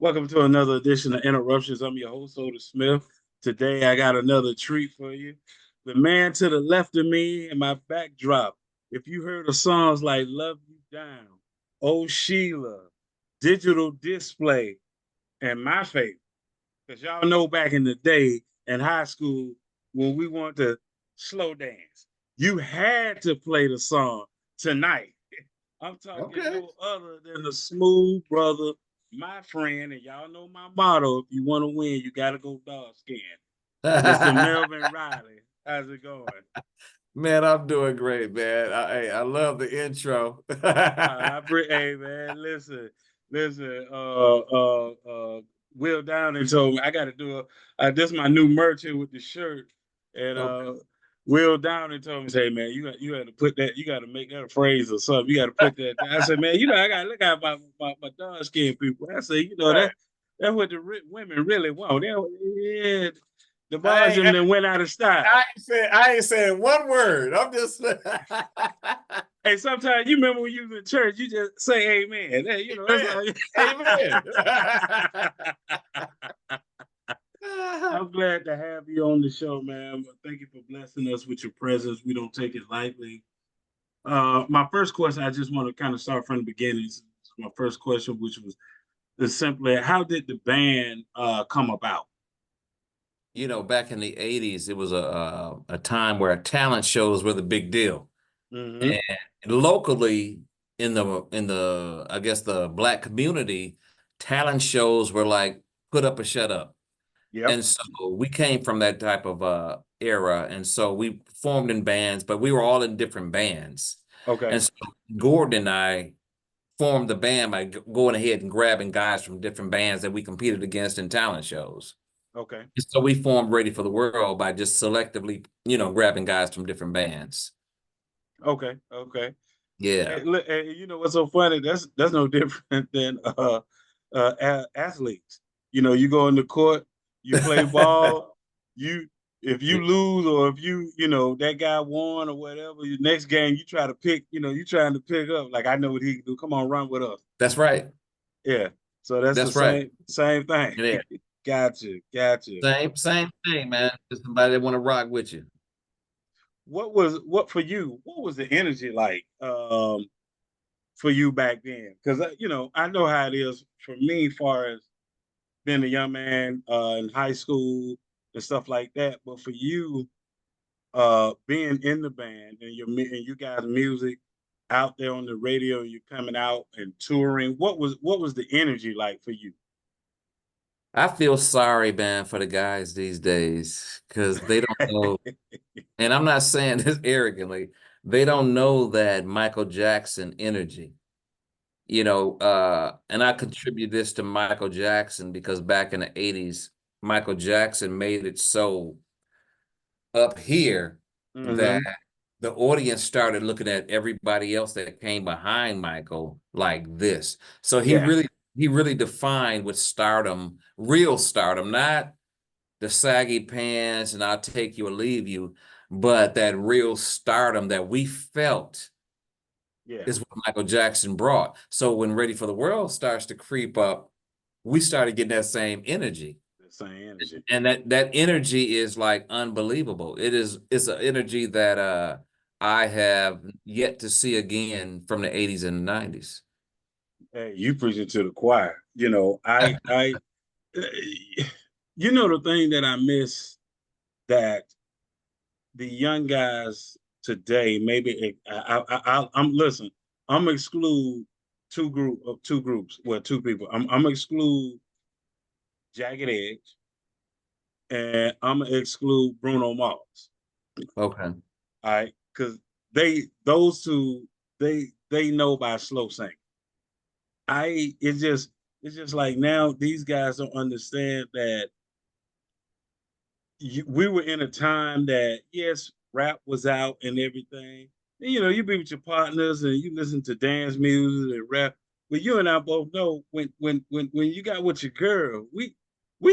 Welcome to another edition of Interruptions. I'm your host, Otis Smith. Today, I got another treat for you. The man to the left of me and my backdrop. If you heard of songs like Love You Down, Oh Sheila, Digital Display, and my favorite, because y'all know back in the day in high school when we wanted to slow dance, you had to play the song Tonight. I'm talking Okay. no other than the smooth brother, my friend, and y'all know my motto: if you want to win, you got to go dark skin. Mr. Melvin Riley, how's it going? Man, I'm doing great, man. I love the intro. Hey man, listen. Will Downing told me I got to do this is my new merch here with the shirt, and Okay. Will Downing told me, say, man, you got to put that, you got to make that a phrase or something. You got to put that. I said, man, I got to look out my dark skinned people. I said, Right. that's what the women really want. Yeah, the bars I them ain't, then went out of style. I ain't saying one word. I'm just Hey, sometimes you remember when you was in church, you just say amen. Hey, that's amen. all. Amen. I'm glad to have you on the show, man. Thank you for blessing us with your presence. We don't take it lightly. My first question, I just want to kind of start from the beginning. My first question, which was simply, how did the band come about? Back in the 80s, it was a time where talent shows were the big deal. Mm-hmm. And locally in the I guess the black community, talent shows were like put up or shut up. Yep. And so we came from that type of era. And so we formed in bands, but we were all in different bands. Okay. And so Gordon and I formed the band by going ahead and grabbing guys from different bands that we competed against in talent shows. Okay. And so we formed Ready for the World by just selectively, grabbing guys from different bands. Okay. Okay. Yeah. Hey, look, hey, you know what's so funny? That's no different than athletes. You go in the court, you play ball. You If you lose or if that guy won or whatever, your next game you try to pick. You trying to pick up. Like I know what he can do. Come on, run with us. That's right. Yeah. So that's the That's right. same thing. Yeah. Gotcha. Same thing, man. Just somebody that want to rock with you. What for you? What was the energy like? For you back then? Because I know how it is for me, far as being a young man in high school and stuff like that. But for you, being in the band and you guys' music out there on the radio, you coming out and touring. What was the energy like for you? I feel sorry, man, for the guys these days because they don't know, and I'm not saying this arrogantly, they don't know that Michael Jackson energy. And I contribute this to Michael Jackson because back in the 80s, Michael Jackson made it so up here that Mm-hmm. the audience started looking at everybody else that came behind Michael like this. So he Yeah. really defined what stardom, real stardom, not the saggy pants and I'll take you or leave you, but that real stardom that we felt Yeah. is what Michael Jackson brought. So when Ready for the World starts to creep up, we started getting that same energy. The same energy. And that energy is like unbelievable. It's an energy that I have yet to see again from the 80s and the 90s. Hey, you preaching to the choir. The thing that I miss that the young guys today, maybe I'm listen. I'm exclude two groups. Well, two people. I'm exclude Jagged Edge, and I'm exclude Bruno Mars. Okay. All right, because those two they know by slow singing. I it's just like now these guys don't understand that we were in a time that yes, rap was out and everything. And, you be with your partners and you listen to dance music and rap. But you and I both know when you got with your girl, we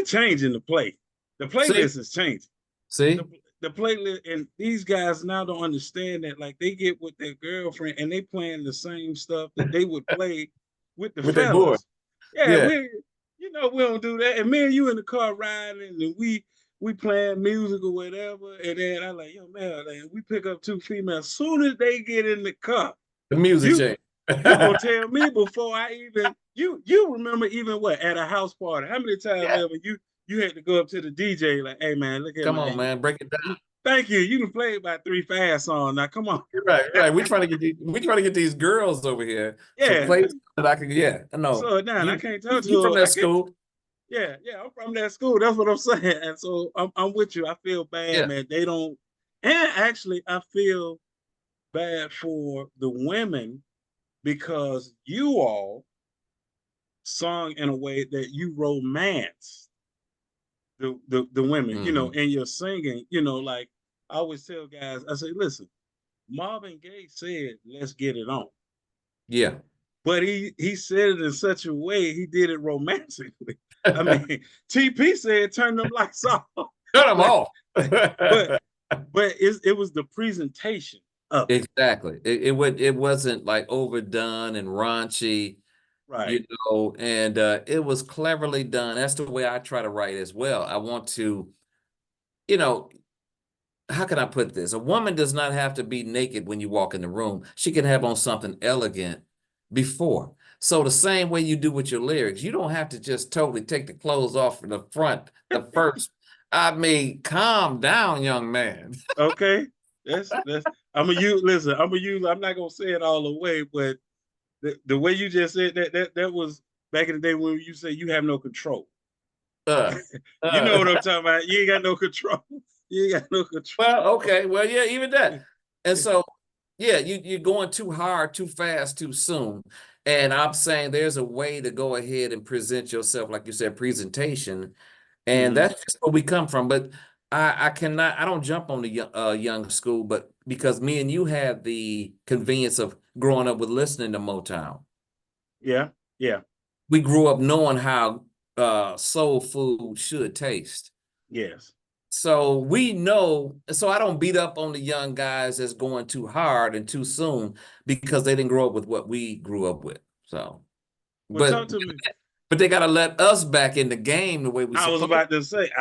changing the play. The See? playlist is changing. The See? the playlist and these guys now don't understand that like they get with their girlfriend and they playing the same stuff that they would play with the With their boy. fellas. Yeah, Yeah. You know, we don't do that. And me and you in the car riding, and we playing music or whatever. And then I like, yo, man, like, we pick up two females. As soon as they get in the car, The music you change. you gonna tell me before I even you remember even what at a house party? How many times Yeah. ever you had to go up to the DJ like, hey man, look at Come on, man. man, break it down. Thank you. You can play about 3 fast songs. Now come on. You're right, you're right. We trying to get these girls over here. So Yeah. play that I can. Yeah, I know. Slow it down. I can't talk You to from her. that I can't. school? Yeah, yeah, I'm from that school. That's what I'm saying. And so I'm with you. I feel bad, Yeah. man. They don't, and actually, I feel bad for the women because you all sung in a way that you romance the women, Hmm. in your singing, like I always tell guys, I say, listen, Marvin Gaye said, let's get it on. Yeah. But he said it in such a way, he did it romantically. I mean, TP said turn them lights off. Cut them but off. but it was the presentation of it. Exactly. It wasn't like overdone and raunchy, Right. and it was cleverly done. That's the way I try to write as well. I want to, you know, how can I put this? A woman does not have to be naked when you walk in the room. She can have on something elegant before. So the same way you do with your lyrics, you don't have to just totally take the clothes off from the front, the first. I mean, calm down, young man. Okay. That's I'm gonna use listen, I'm not gonna say it all the way, but the way you just said that was back in the day when you say you have no control. Uh, You know uh, what I'm talking about. You ain't got no control. You ain't got no control. well, okay. Well, yeah, even that. And so, yeah, you're going too hard, too fast, too soon. And I'm saying there's a way to go ahead and present yourself, like you said, presentation. And Mm-hmm. that's just where we come from. But I cannot, I don't jump on the young school, but because me and you had the convenience of growing up with listening to Motown. Yeah, yeah, We grew up knowing how soul food should taste. yes. So we know, so I don't beat up on the young guys that's going too hard and too soon because they didn't grow up with what we grew up with. So, Well, but talk to me. but they got to let us back in the game the way we supposed. I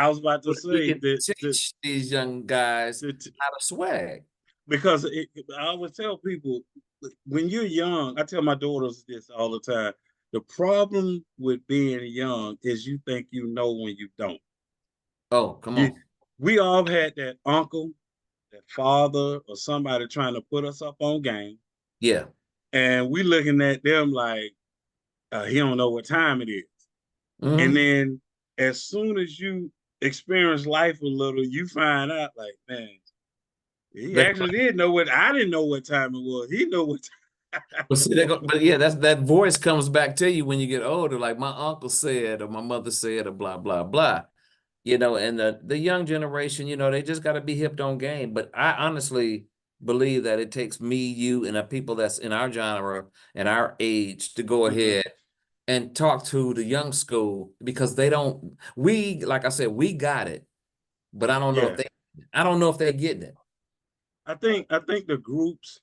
was about to We say can teach these young guys that how to swag. because I always tell people when you're young, I tell my daughters this all the time. The problem with being young is you think you know when you don't. Oh, come You, on. we all had that uncle, that father, or somebody trying to put us up on game, Yeah. and we looking at them like he don't know what time it is. And Hmm. then as soon as you experience life a little, you find out like, man, he actually did know what I didn't know what time it was. He know what time. But see, but yeah, that voice comes back to you when you get older, like my uncle said, or my mother said, or blah, blah, blah. And the young generation, they just got to be hipped on game. But I honestly believe that it takes me, you, and the people that's in our genre and our age to go Mm-hmm. ahead and talk to the young school because they don't, like I said, we got it, but Yeah, I don't know if they're getting it. I think the groups,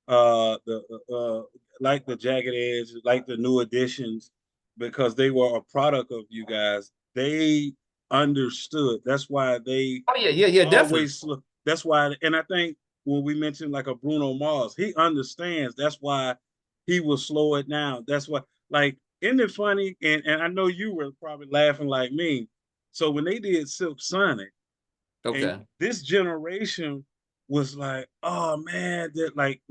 the like the Jagged Edge, like the New Editions, because they were a product of you guys. They understood. That's why they Oh, yeah, yeah, yeah, definitely. always. That's why, and I think when we mentioned like a Bruno Mars, he understands. That's why he will slow it down. That's why, like, isn't it funny? And I know you were probably laughing like me. So when they did Silk Sonic, and Okay. this generation was like, oh man, that like,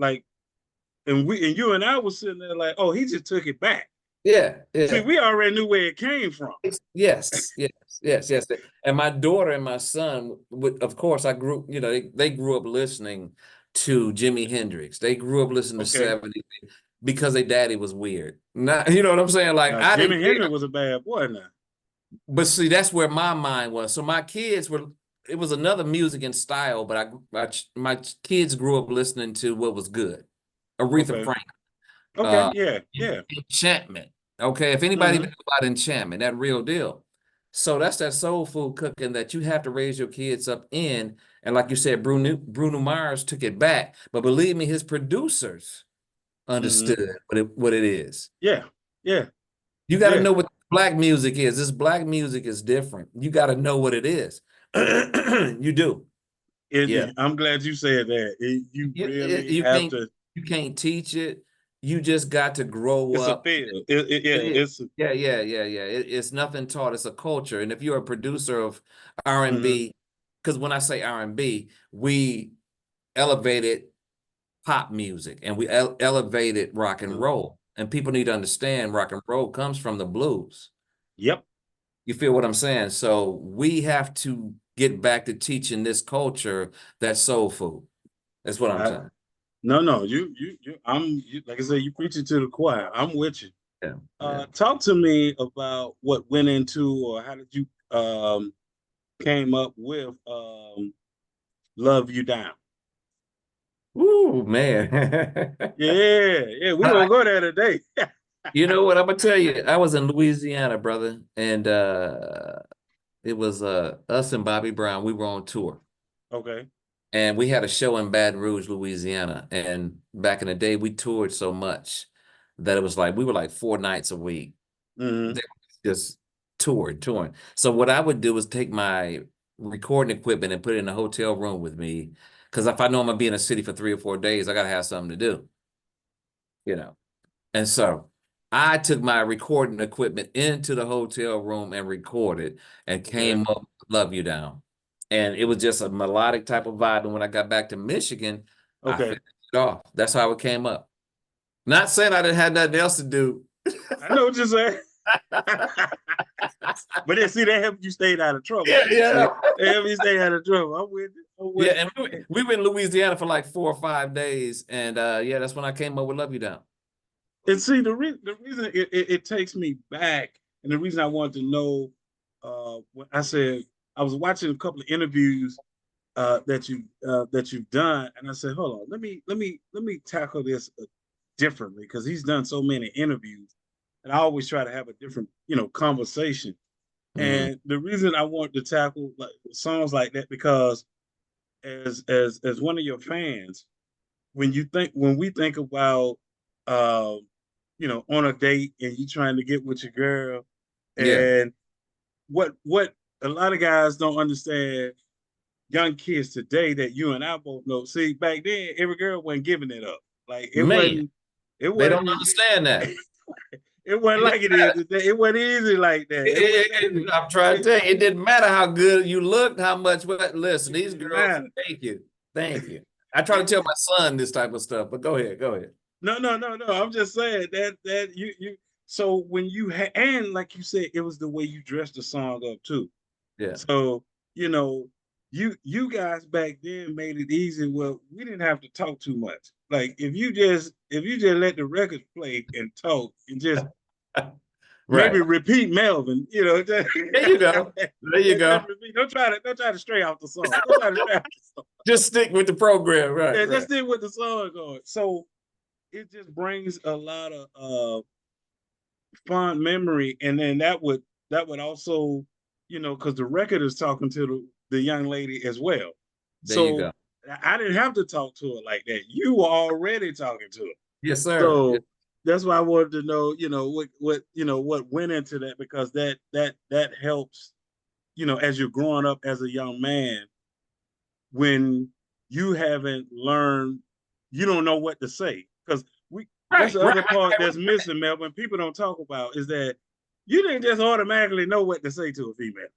and you and I was sitting there like, oh, he just took it back. Yeah, See, yeah. we already knew where it came from. Yes, yes, yes, yes. And my daughter and my son, of course, they grew up listening to Jimi Hendrix. They grew up listening to Okay. 70s because their daddy was weird. Not, you know what I'm saying? Like Now I didn't Jimi care. Hendrix was a bad boy now. But see, that's where my mind was. So my kids it was another music and style, but my kids grew up listening to what was good. Aretha Okay. Franklin. Okay. uh, Yeah. Yeah. Enchantment. Okay, if anybody Mm-hmm. knows about Enchantment, that real deal. So that's that soul food cooking that you have to raise your kids up in. And like you said, Bruno Mars took it back. But believe me, his producers Mm-hmm. understood what it is. Yeah. Yeah. You got to Yeah. know what black music is. This black music is different. You got to know what it is. You do. Yeah. I'm glad you said that. You really You have can't to. you can't teach it. You just got to grow It's a up. feel. It Yeah. is. It's. Yeah. It's nothing taught. It's a culture. And if you're a producer of R&B, because when I say R&B, we elevated pop music and we elevated rock and roll. And people need to understand rock and roll comes from the blues. Yep. You feel what I'm saying? So we have to get back to teaching this culture that soul food. That's what I'm I, saying. no. Like I said, you preaching to the choir. I'm with you. Yeah. Yeah. Talk to me about what went into, or how did you came up with "Love You Down." Ooh, man. Yeah. We gonna go there today. You know what? I'm gonna tell you, I was in Louisiana, brother, and it was us and Bobby Brown. We were on tour. Okay. And we had a show in Baton Rouge, Louisiana. And back in the day, we toured so much that it was like we were like 4 nights a week. Mm-hmm. They just touring. So what I would do is take my recording equipment and put it in a hotel room with me. Because if I know I'm gonna be in a city for 3 or 4 days, I gotta have something to do, you know. And so I took my recording equipment into the hotel room and recorded and Okay. came up with Love You Down. And it was just a melodic type of vibe. And when I got back to Michigan, I Okay. finished it off. That's how it came up. Not saying I didn't have nothing else to do. I know what you're saying. But then see, that helped you stay out of trouble. Yeah, See, yeah. that helped you stay out of trouble. I'm with it. I'm Yeah, with and we were in Louisiana for like 4 or 5 days. And yeah, that's when I came up with Love You Down. And see, the reason it takes me back, and the reason I wanted to know, when I said I was watching a couple of interviews that you've done, and I said, hold on, let me tackle this differently because he's done so many interviews, and I always try to have a different conversation. Mm, And the reason I want to tackle like songs like that because as one of your fans, when we think about uh, on a date and you trying to get with your girl, yeah, and what a lot of guys don't understand, young kids today that you and I both know. See, back then every girl wasn't giving it up. Like man, it they don't wasn't understand that. it wasn't like it is today. It wasn't easy like that. It wasn't I'm trying to tell you, it didn't matter how good you looked, how much. But listen, it these didn't girls, matter. thank you. I try to tell my son this type of stuff, but go ahead. No. I'm just saying that you. So when and like you said, it was the way you dressed the song up too. Yeah, So you know, you guys back then made it easy. Well, we didn't have to talk too much. Like if you just let the records play and talk and just maybe right. repeat Melvin, just, There you go. There you just go. repeat. Don't try to stray off the song. Don't try to stray off the song. Just stick with the program. Right, Yeah, just right. stick with the song going. So it just brings a lot of fond memory, and then that would also, because the record is talking to the young lady as well. There you So go. I didn't have to talk to her like that. You were already talking to her. Yes, sir. Yes. So that's why I wanted to know, what went into that because that helps, as you're growing up as a young man, when you haven't learned, you don't know what to say. Because that's Right, the right. other part that's missing, Melvin. People don't talk about is that you didn't just automatically know what to say to a female.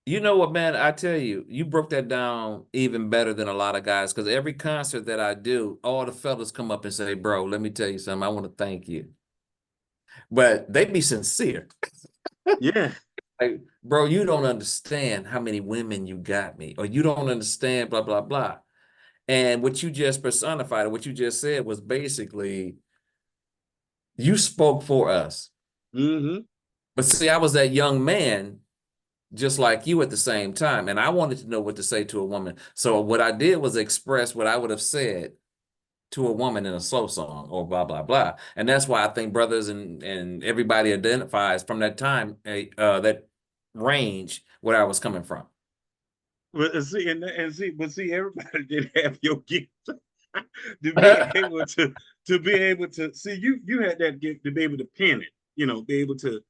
You know what, man? I tell you, you broke that down even better than a lot of guys. Because every concert that I do, all the fellas come up and say, "Bro, let me tell you something. I want to thank you." But they be sincere. Yeah. Like, bro, you don't understand how many women you got me, or you don't understand, blah, blah, blah. And what you just personified, what you just said was basically you spoke for us. Mm-hmm. But see, I was that young man just like you at the same time. And I wanted to know what to say to a woman. So what I did was express what I would have said to a woman in a slow song or blah, blah, blah. And that's why I think brothers and everybody identifies from that time, that range where I was coming from. But see, everybody didn't have your gift to be able to see. You had that gift to be able to pin it. be able to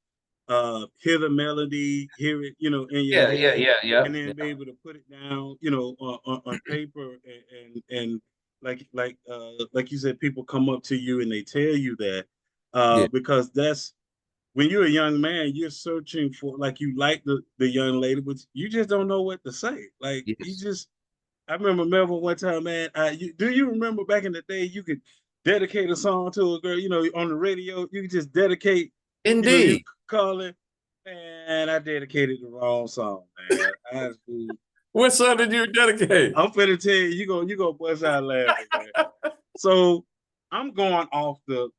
hear the melody, hear it, in your Yeah, yeah, head, yeah, yeah. and then be able to put it down, on paper, and like you said, people come up to you and they tell you that, Yeah. because that's when you're a young man, you're searching for, like, you like the young lady, but you just don't know what to say. Like, you Yes. just, I remember Melvin one time, man. Do you remember back in the day you could dedicate a song to a girl, on the radio? You could just dedicate, you Indeed. call it, man, I dedicated the wrong song, man. What song did you dedicate? I'm finna tell you gonna bust out laughing, man. So I'm going off the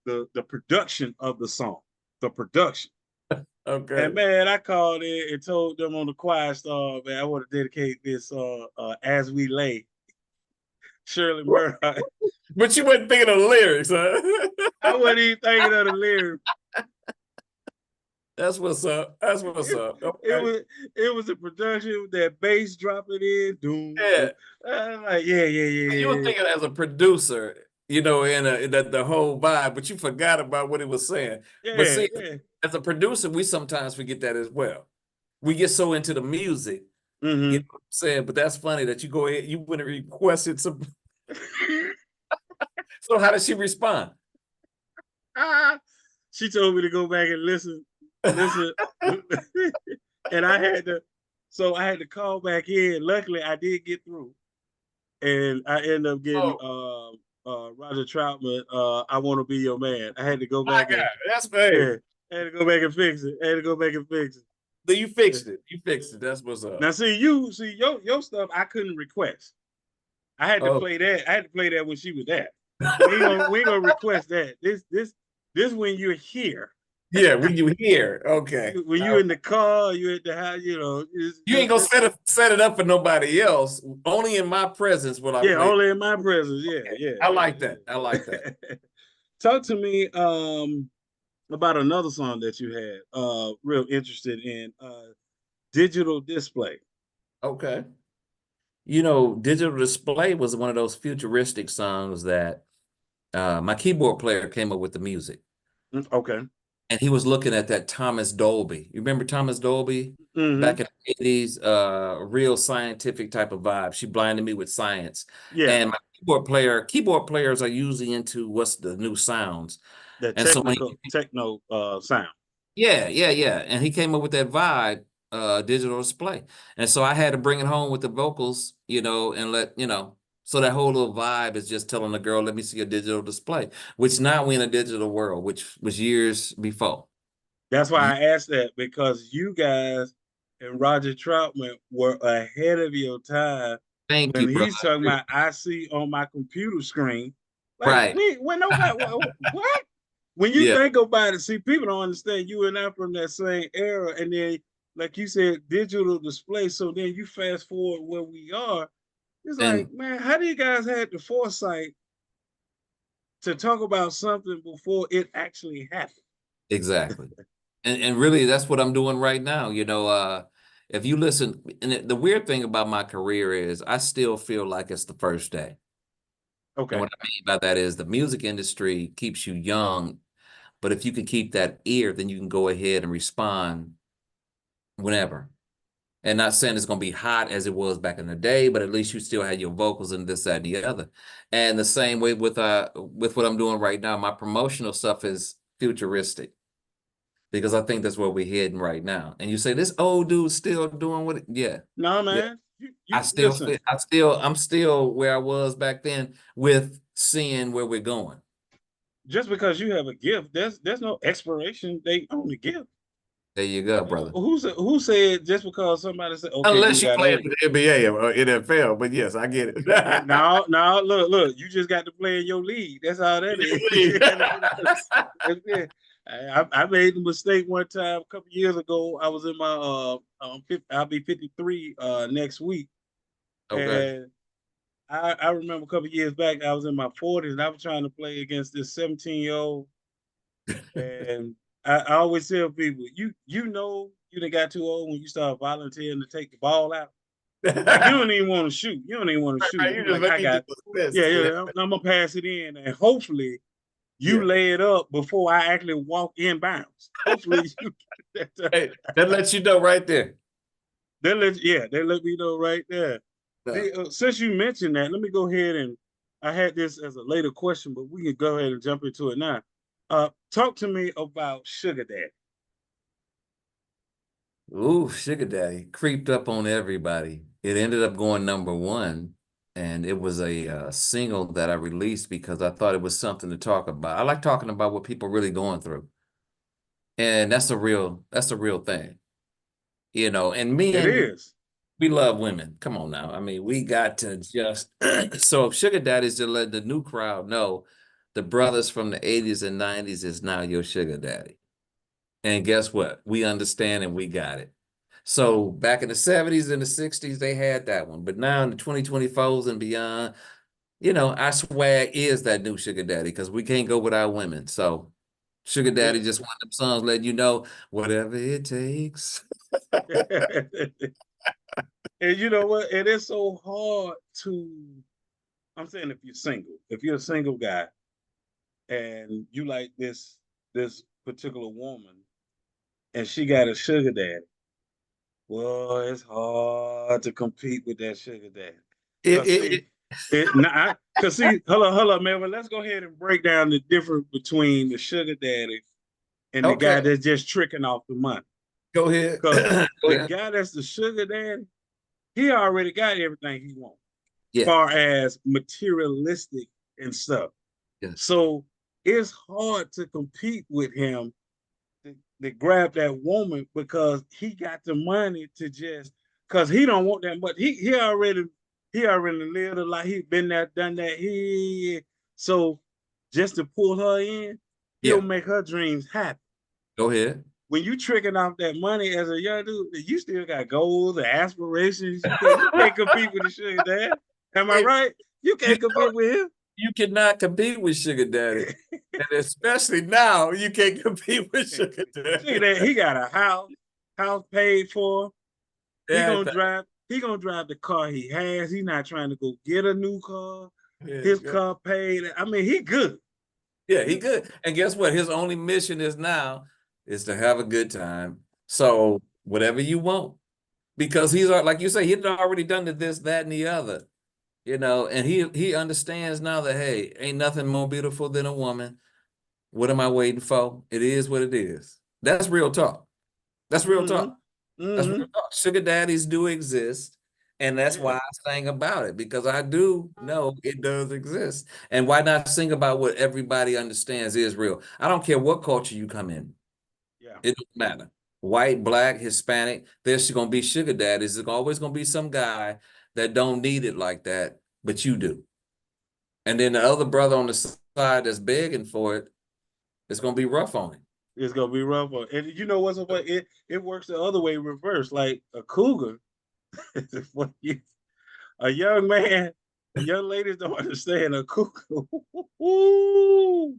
production of the song, the production. And Okay. man, I called in and told them on the Quiet Star, man, I want to dedicate this As We Lay, Shirley Murdoch. But you weren't thinking of the lyrics, huh? I wasn't even thinking of the lyrics. That's what's up. That's what's It, up. it Okay. was it was a production with that bass dropping in, doom, Yeah. doom. I'm like, yeah, yeah, yeah, You were yeah, thinking as a producer, in the whole vibe, but you forgot about what he was saying. But yeah, see, yeah. as a producer, we sometimes forget that as well. We get so into the music, you know Mm-hmm. what I'm saying? But that's funny that you go ahead, you went and requested some. So how did she respond? She told me to go back and listen, and I had to call back in. Luckily, I did get through, and I ended up getting Oh Roger Troutman. I want to be your man. I had to go my back God, and that's babe. yeah, I had to go back and fix it. I had to go back and fix it. You Yeah. fixed it. You fixed it. That's what's up. Now see your stuff I couldn't request. I had to Oh, play that. I had to play that when she was there. We ain't gonna request that. This when you're here. yeah. When you hear, okay. When you in the car, you at the house, You ain't gonna set it up for nobody else. Only in my presence will I yeah, play. only in my presence. Yeah, Okay. yeah, I like that. I like that. yeah. Talk to me about another song that you had real interested in, digital display. Okay. Digital display was one of those futuristic songs that my keyboard player came up with the music. Okay. And he was looking at that Thomas Dolby. You remember Thomas Dolby back Mm-hmm. in the 80s? Real scientific type of vibe. She blinded me with science. Yeah, And my keyboard players are usually into what's the new sounds. the And so techno sound. yeah, yeah, yeah. And he came up with that vibe, digital display. And so I had to bring it home with the vocals, and so that whole little vibe is just telling the girl, let me see a digital display, which now we in a digital world, which was years before. That's why I asked that, because you guys and Roger Troutman were ahead of your time Thank when you, bro. he's talking about I see on my computer screen. Like, Right. when nobody what? When you Yeah. think about it, see, people don't understand you and I from that same era, and then like you said, digital display. So then you fast forward where we are. It's like, And man, how do you guys have the foresight to talk about something before it actually happened? exactly. And really that's what I'm doing right now. If you listen, and the weird thing about my career is I still feel like it's the first day. And Okay. what I mean by that is the music industry keeps you young, but if you can keep that ear, then you can go ahead and respond whenever. And not saying it's going to be hot as it was back in the day, but at least you still had your vocals and this, that, and the other. And the same way with what I'm doing right now, my promotional stuff is futuristic because I think that's where we're heading right now. And you say this old dude's still doing what? Yeah, No, yeah. man. You listen. I'm still where I was back then with seeing where we're going. Just because you have a gift, there's no expiration date on the gift. There you go, brother. Who said just because somebody said okay you Unless you got play old? in the NBA or NFL, but yes, I get it. No, no, look, you just got to play in your league. That's all that is. You got to get out. That's it. I made the mistake one time a couple years ago. I was in my I'll be 53 next week, Okay. and I remember a couple years back I was in my 40s and I was trying to play against this 17-year-old, and I always tell people, you done got too old when you start volunteering to take the ball out. Like, you don't even want to shoot. You don't even want to shoot. You You're just like, let I me do got, this. yeah, yeah. I'm gonna pass it in, and hopefully you lay it up before I actually walk inbounds. Hopefully you get that. Hey, that lets you know right there. They let me know right there. Since you mentioned that, let me go ahead and I had this as a later question, but we can go ahead and jump into it now. Talk to me about sugar daddy. Ooh, Sugar Daddy creeped up on everybody. It ended up going #1, and it was a single that I released because I thought it was something to talk about. I like talking about what people really going through, and that's a real thing, you know. And It men, is. we love women. Come on now. I mean, we got to just so Sugar Daddy's to let the new crowd know the brothers from the 80s and 90s is now your sugar daddy. And guess what? We understand and we got it. So back in the 70s and the 60s, they had that one. But now in the 2024s and beyond, you know, our swag is that new sugar daddy because we can't go without women. So Sugar Daddy just one of them songs letting you know whatever it takes. And you know what? It is so hard to. I'm saying if you're a single guy and you like this particular woman and she got a sugar daddy, well, it's hard to compete with that sugar daddy. It, Cause it, see, it, hold on, Melvin. Let's go ahead and break down the difference between the sugar daddy and the guy okay, that's just tricking off the money. go ahead. Cause Go the ahead. guy that's the sugar daddy, he already got everything he wants, Yeah, far as materialistic and stuff. yeah, So it's hard to compete with him to grab that woman because he got the money to just because he don't want that much. He already lived a life. He been there, done that. So just to pull her in, he'll yeah. make her dreams happen. Go ahead. When you tricking off that money as a young dude, you still got goals and aspirations. You can't compete with the sugar dad. Am I Hey, right? You you can't compete with him. you cannot compete with Sugar Daddy. And especially now, you can't compete with Sugar Sugar Daddy. dad, he got a house paid for. He Yeah, gonna drive. He gonna drive the car he has. He not trying to go get a new car. yeah, His car paid. I mean, he good. yeah, he good. And guess what? His only mission is now is to have a good time. So whatever you want, because he's like you say, he's already done this, that, and the other. You know, and he understands now that hey, ain't nothing more beautiful than a woman. What am I waiting for? It is what it is. That's real talk. That's real Mm-hmm. talk. That's real Mm-hmm. talk. Sugar daddies do exist. And that's why Yeah. I sang about it because I do know it does exist. And why not sing about what everybody understands is real? I don't care what culture you come in. Yeah. It doesn't matter. White, black, Hispanic, there's going to be sugar daddies. There's always going to be some guy that don't need it like that, but you do. And then the other brother on the side that's begging for it, it's going to be rough on him. It's gonna be rough. And you know what's so funny? It works the other way reverse. Like a cougar, a young man, the young ladies don't understand a cougar. Ooh,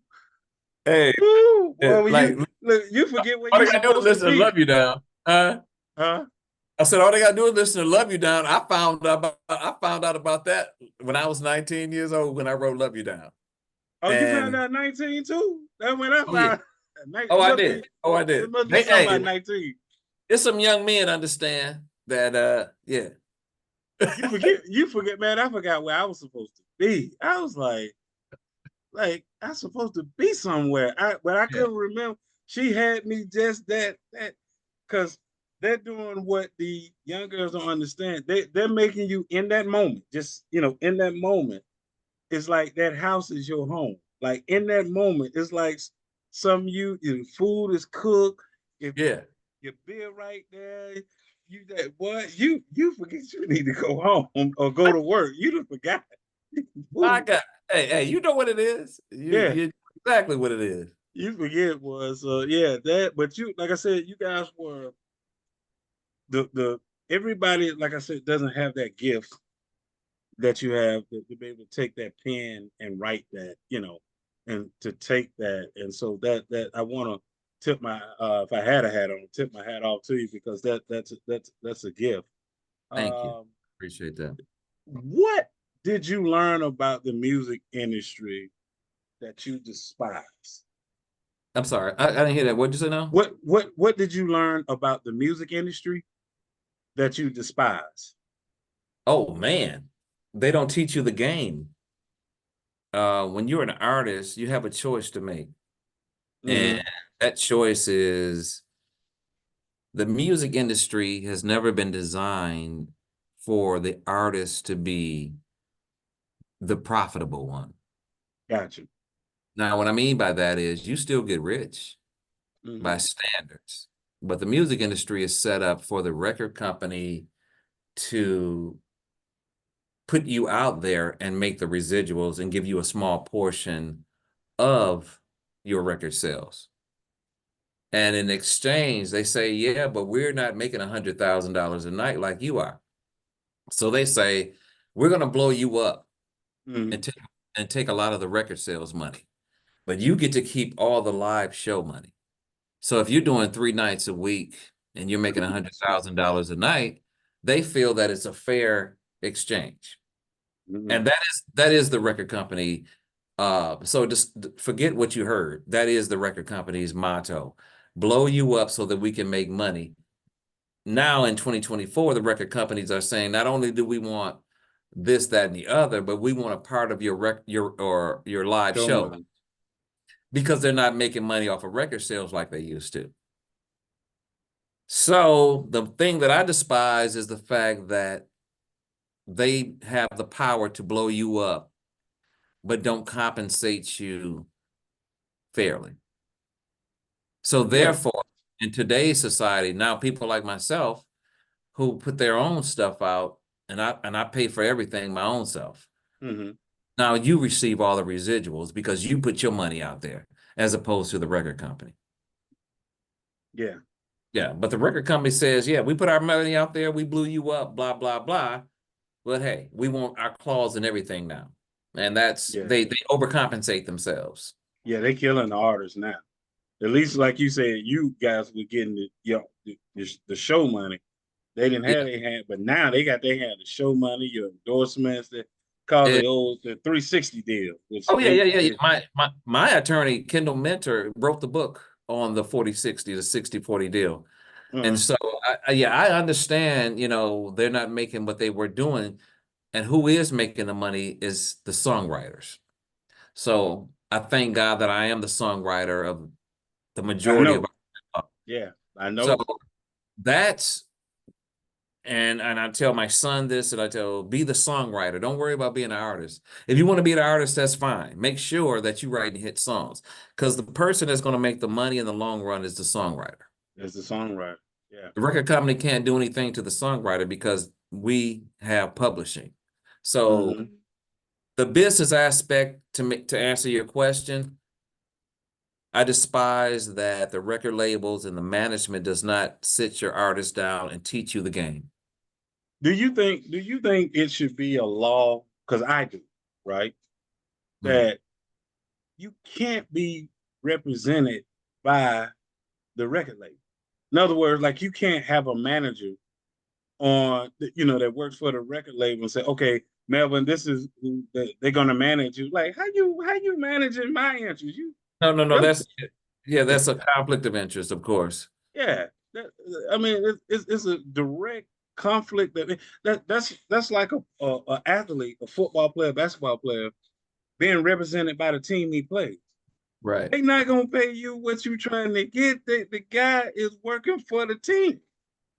Hey, ooh, boy, when like, you look, you forget where all you they gotta do is supposed to listen to be, Love You Down. huh? I said all they gotta do is listen to Love You Down. I found out about that when I was 19 years old when I wrote Love You Down. Oh, you found And out 19 too? That's when I oh yeah. found. Oh, It I must did. be. Oh, I It did. must be They something hey, about 19. it's some young men understand that yeah. You forget, man. I forgot where I was supposed to be. I was like I was supposed to be somewhere. But I Yeah. couldn't remember. She had me just that because they're doing what the young girls don't understand. They're making you in that moment, just in that moment. It's like that house is your home. Like in that moment, it's like some your food is cooked. If Yeah. your beer right there, you that what you forget you need to go home or go to work. You just forgot. I Food. got hey, you know what it is. Yeah, You exactly what it is. you forget was yeah that. But you like I said, you guys were the everybody like I said doesn't have that gift that you have to be able to take that pen and write that, and to take that. And so that I want to tip my if I had a hat on, tip my hat off to you because that's a gift. Thank you. Um, Appreciate that. what did you learn about the music industry that you despise? I'm sorry, I didn't hear that. What'd you say now? What did you learn about the music industry that you despise? Oh man, they don't teach you the game. When you're an artist, you have a choice to make. And Hmm. that choice is the music industry has never been designed for the artist to be the profitable one. Gotcha. Now, what I mean by that is you still get rich by Hmm. standards, but the music industry is set up for the record company to put you out there and make the residuals and give you a small portion of your record sales. And in exchange, they say, yeah, but we're not making $100,000 a night like you are. So they say, we're going to blow you up and Hmm. take a lot of the record sales money, but you get to keep all the live show money. So if you're doing 3 nights a week and you're making Excuse me. $100,000 a night, they feel that it's a fair exchange. Hmm. And that is the record company. So just forget what you heard. That is the record company's motto. Blow you up so that we can make money. Now in 2024, the record companies are saying not only do we want this, that, and the other, but we want a part of your live Show show money. because they're not making money off of record sales like they used to. So the thing that I despise is the fact that they have the power to blow you up, but don't compensate you fairly. So Yeah. therefore, in today's society, now people like myself who put their own stuff out and I pay for everything my own self. Hmm. Now you receive all the residuals because you put your money out there as opposed to the record company. Yeah. Yeah, but the record company says, yeah, we put our money out there, we blew you up, blah, blah, blah. But hey, we want our clause and everything now. And that's Yeah. they overcompensate themselves. Yeah. They killing the artists now. At least, like you said, you guys were getting the show money. They didn't Yeah. have their hand, but now they had the show money, your endorsements, that called It, the 360 deal, which oh yeah, yeah, yeah, yeah. My attorney, Kendall Mentor, wrote the book on the 40-60, the 60-40 deal. And uh, so yeah, I understand, they're not making what they were doing. And who is making the money is the songwriters. So I thank God that I am the songwriter of the I majority of know. our. Yeah, I So know. that's and I tell my son this, and I tell be the songwriter. Don't worry about being an artist. If you want to be an artist, that's fine. Make sure that you write and hit songs, because the person that's going to make the money in the long run is the songwriter. As the songwriter. Yeah. The record company can't do anything to the songwriter because we have publishing. So Hmm. the business aspect, to answer your question, I despise that the record labels and the management does not sit your artist down and teach you the game. Do you think it should be a law? Because I do, right? Mm. That you can't be represented by the record label. In other words, like you can't have a manager that works for the record label and say, okay, Melvin, this is who they're gonna manage you. Like, how you managing my interest? No, no, no. Them, That's a conflict of interest, of course. yeah. I mean, it's a direct conflict that's like a athlete, a football player, basketball player being represented by the team he plays. Right. They not gonna pay you what you trying to get. The guy is working for the team.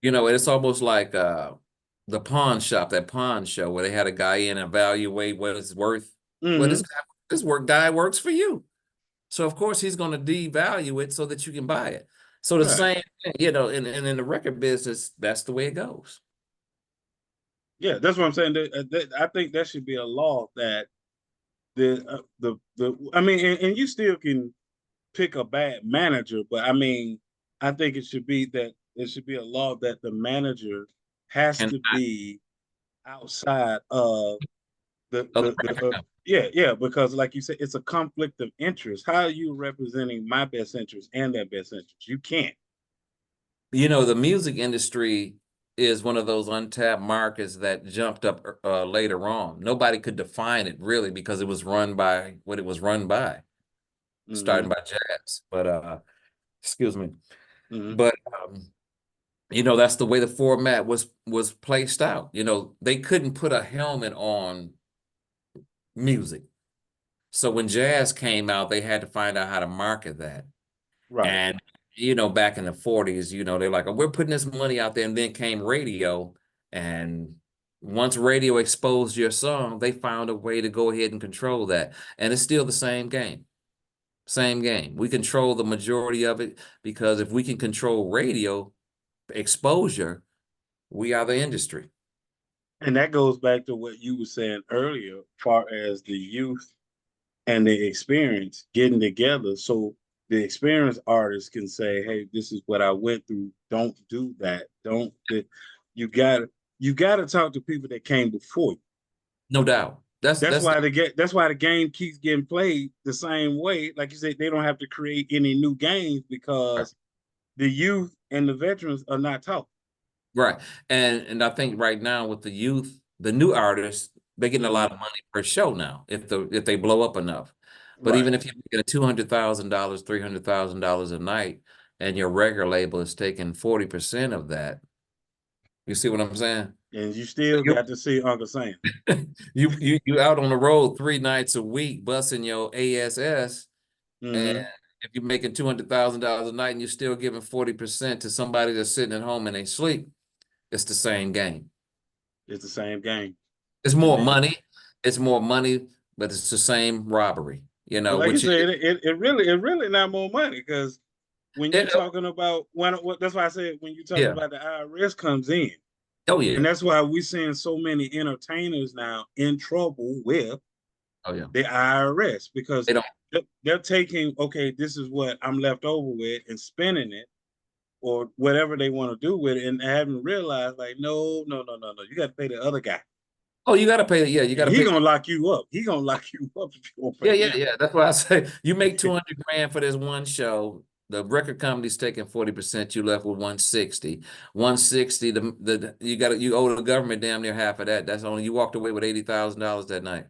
It's almost like the pawn shop, that pawn show where they had a guy in evaluate what it's worth. Well, Hmm. this work guy works for you. So of course he's going to devalue it so that you can buy it. So the Right. same thing, and in the record business, that's the way it goes. Yeah, that's what I'm saying. I think that should be a law that the I mean, and you still can pick a bad manager, but I mean, I think it should be a law that the manager has And to be outside of other the record companies. yeah, because like you said, it's a conflict of interest. How are you representing my best interest and their best interest? You can't. The music industry is one of those untapped markets that jumped up later on. Nobody could define it really because it was run by what it was run by. starting Mm-hmm. by jazz. But excuse me. Mm-hmm. But that's the way the format was placed out. They couldn't put a helmet on music. So when jazz came out, they had to find out how to market that. Right. And back in the 40s, they're like, oh, we're putting this money out there. And then came radio. And once radio exposed your song, they found a way to go ahead and control that. And it's still the same game. Same game. We control the majority of it because if we can control radio exposure, we are the industry. And that goes back to what you were saying earlier, far as the youth and the experience getting together. So the experienced artist can say, hey, this is what I went through. Don't do that. Don't that you gotta you gotta talk to people that came before you. No doubt. That's why the game keeps getting played the same way. Like you said, they don't have to create any new games because the youth and the veterans are not talking. Right. And I think right now with the youth, the new artists, they're getting a Mm-hmm. lot of money per show now if they blow up enough. But Right. even if you get a $200,000, $300,000 a night, and your record label is taking 40% of that, you see what I'm saying? And you still You got to see Uncle Sam. you out on the road 3 nights a week, busting your ASS, and Mm-hmm. if you're making $200,000 a night and you're still giving 40% to somebody that's sitting at home and they sleep, it's the same game. It's the same game. It's And more then, money. It's more money, but it's the same robbery, but like you which said, it really not more money because when you it, talking about that's why I said when you talking yeah. about the IRS comes in, Oh and yeah. that's why we're seeing so many entertainers now in trouble with Oh yeah. the IRS because They don't. they're taking, okay, this is what I'm left over with and spending it or whatever they want to do with it, and haven't realized like, no, no, no, no, no, you got to pay the other guy, Oh, you got to pay. Yeah, you got and to he pay. gonna lock you up. He gonna lock you up if you don't Yeah, pay yeah, him. yeah. That's why I say you make 200 grand for this one show. The record company's taking 40%. You left with 160. 160. You owe the government damn near half of that. That's only you walked away with $80,000 that night.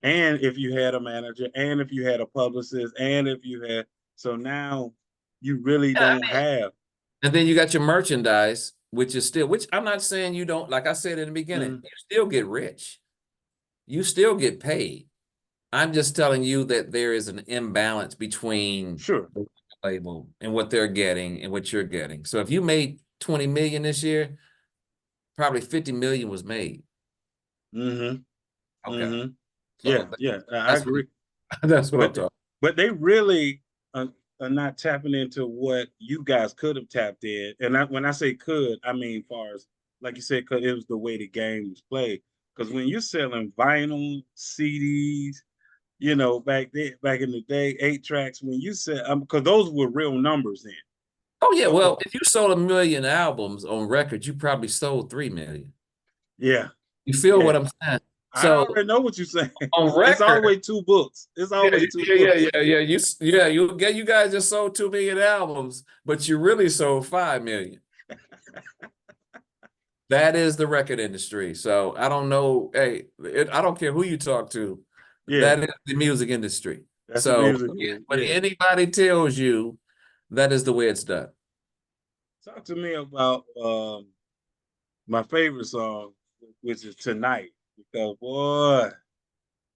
And if you had a manager, and if you had a publicist, and if you had, so now you really Yeah, don't have. and then you got your merchandise, which I'm not saying you don't, like I said in the beginning, Mm, you still get rich. You still get paid. I'm just telling you that there is an imbalance between sure. the label and what they're getting and what you're getting. So if you made 20 million this year, probably 50 million was made. Mm-hmm. Okay. Mm-hmm. Yeah, So yeah, I that's what agree. that's what I'm But talking. but they really are not tapping into what you guys could have tapped in. And when I say could, I mean far as like you said, because it was the way the game was played. Because when you're selling vinyl, CDs, back in the day, 8 tracks, when you said, because those were real numbers then. Oh yeah, So well, if you sold 1 million albums on record, you probably sold 3 million. yeah, You feel yeah. what I'm saying? I So already know what you're saying. on It's record, always two books. It's yeah, always two yeah, yeah, books. yeah, yeah. You guys just sold 2 million albums, but you really sold 5 million. That is the record industry. So I don't know. Hey, I don't care who you talk to. Yeah, That is the music industry. that's the So music. when Yeah. anybody tells you that is the way it's done. Talk to me about my favorite song, which is Tonight, because boy,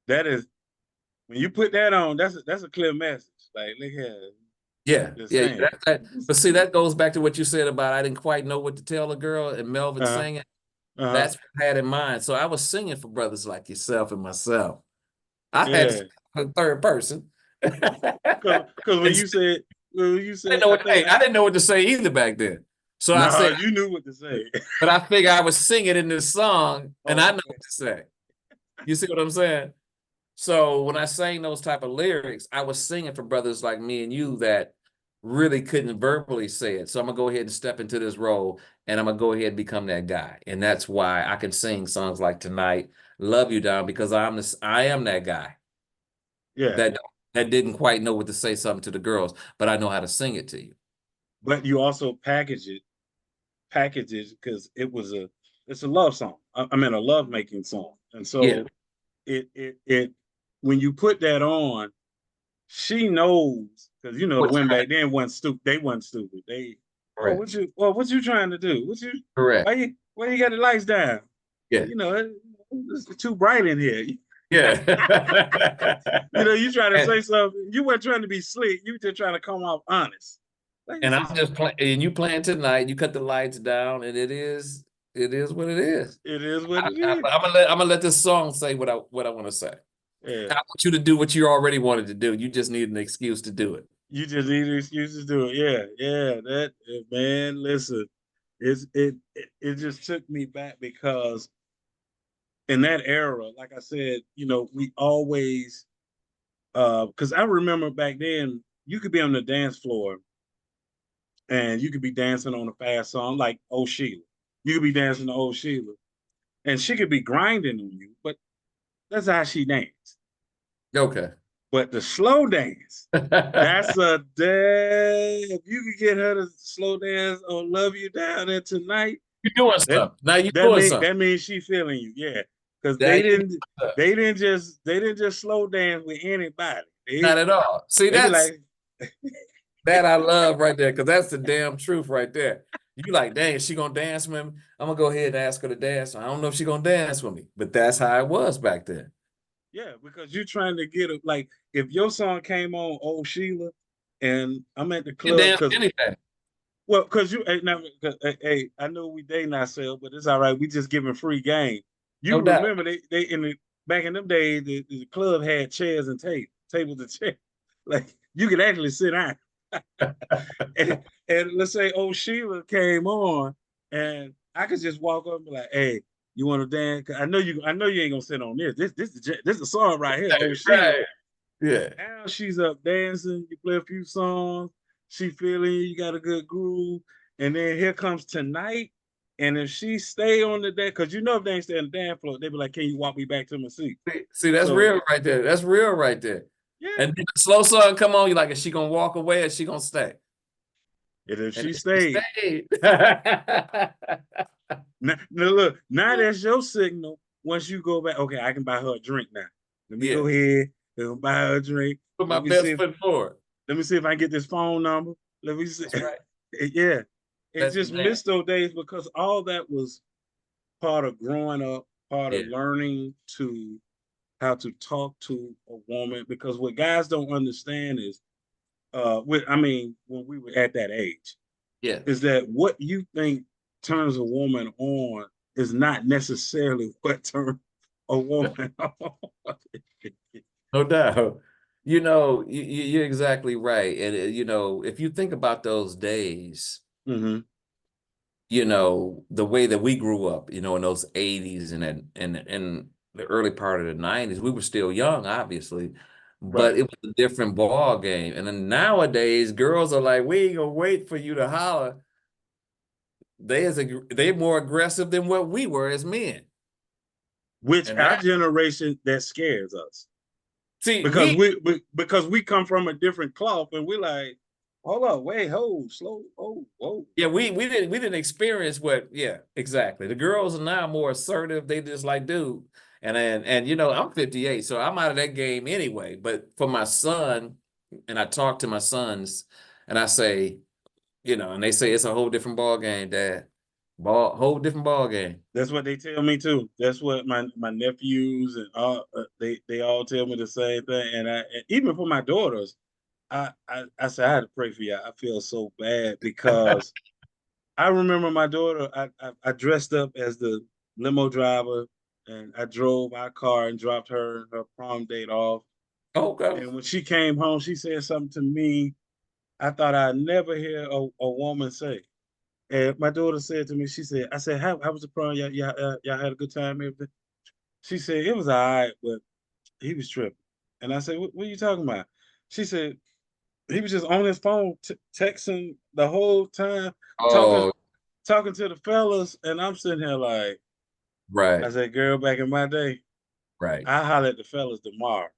that is when you put that on, that's a clear message. Like, look here, Yeah, just yeah, saying. yeah. But see, that goes back to what you said about I didn't quite know what to tell the girl and Melvin Uh-huh. singing. Uh-huh. That's what I had in mind. So I was singing for brothers like yourself and myself. I had to Yeah. sing in third person. Because And when you I didn't said, know I what, think hey, I didn't know what to say either back then. So I no, said, you knew what to say. but I figured I was singing in this song and I Oh, know okay. what to say. You see what I'm saying? So when I sang those type of lyrics, I was singing for brothers like me and you that really couldn't verbally say it. So I'm gonna go ahead and step into this role and I'm gonna go ahead and become that guy. And that's why I can sing songs like Tonight, Love You Down, because I am that guy Yeah. that that didn't quite know what to say something to the girls, but I know how to sing it to you. But you also package it because it's a love song. I mean a love making song. And Yeah. so it when you put that on, she knows because you know the What women time? back then wasn't stupid. They wasn't stupid. They, oh, Correct. what you trying to do? What you, Correct. why you got the lights down? Yeah. You know, it's too bright in here. Yeah. You know, you try to and say something. You weren't trying to be slick. You just trying to come off honest. Like you and say I'm something. just playing and you playing tonight, you cut the lights down, and it is what it is. It is what it is. I'm gonna let this song say what I want to say. Yeah. I want you to do what you already wanted to do. You just need an excuse to do it. You just need an excuse to do it. Yeah, yeah. That man, listen, it just took me back because in that era, like I said, you know, we always because I remember back then you could be on the dance floor and you could be dancing on a fast song like Oh Sheila. You could be dancing to Oh Sheila and she could be grinding on you, but that's how she danced. Okay. But the slow dance, that's a day. If you could get her to slow dance or love you down there tonight, You're doing that something. Now you're doing something. that means she feeling you. Yeah, because Now you they didn't just slow dance with anybody. not at all. See, They be like, that I love right there, because that's the damn truth right there. You like, dang, is she gonna dance with me? I'm gonna go ahead and ask her to dance. I don't know if she gonna dance with me, but that's how it was back then. yeah, because you're trying to get it. Like if your song came on, Oh Sheila, and I'm at the You can club dance because with anything. well, because you hey, now, hey, I know we dating ourselves, but it's all right. We just giving free game. You No doubt. remember they in the back in them days, the club had chairs and tables and chairs. Like you could actually sit down. And let's say old Sheila came on, and I could just walk up and be like, "Hey, you want to dance? I know you ain't gonna sit on this. This is a song right here, old Sheila." Right. Yeah. Now she's up dancing. You play a few songs. She feeling you. You got a good groove, and then here comes tonight. And if she stay on the dance, because you know if they ain't stay on the dance floor, they be like, "Can you walk me back to my seat?" See, that's So real right there. That's real right there. yeah, And then the slow song come on, you like, is she gonna walk away or is she gonna stay? and if And she if she stayed, stayed. now look, now that's your signal. Once you go back, okay, I can buy her a drink now. Let me go Yeah. ahead and buy her a drink. Put my Let me see best if foot forward. let me see if I can get this phone number. Let me see. That's right. Yeah, it That's the just damn. missed those days because all that was part of growing up, part of Yeah. learning to how to talk to a woman. Because what guys don't understand is, I mean, when we were at that age, Yeah. is that what you think turns a woman on is not necessarily what turns a woman on. No doubt. You know, you're exactly right. And, you know, if you think about those days, Mm-hmm. you know, the way that we grew up, you know, in those 80s and the early part of the 90s, we were still young, obviously, but Right. it was a different ball game. And then nowadays, girls are like, we ain't gonna wait for you to holler. They're more aggressive than what we were as men. Which And our that, generation that scares us see, because we come from a different cloth and we're like, hold up, wait, hold, slow, oh, whoa. yeah, we didn't experience what, yeah, exactly. The girls are now more assertive. They just like, dude. And you know, I'm 58, so I'm out of that game anyway. But for my son, and I talk to my sons and I say, you know, and they say it's a whole different ball game, Dad. Whole different ball game. That's what they tell me too. That's what my nephews and all they all tell me the same thing. And even for my daughters, I said I had to pray for you. I feel so bad because I remember my daughter. I dressed up as the limo driver, and I drove my car and dropped her prom date off. Okay. And when she came home, she said something to me I thought I'd never hear a woman say. And my daughter said to me, she said, I said, how was the prom? Y'all had a good time, everything? She said, it was all right, but he was tripping. And I said, what are you talking about? She said, he was just on his phone texting the whole time, talking Oh, talking to the fellas. And I'm sitting here like, I right, said, girl, back in my day, right. I holler at the fellas tomorrow.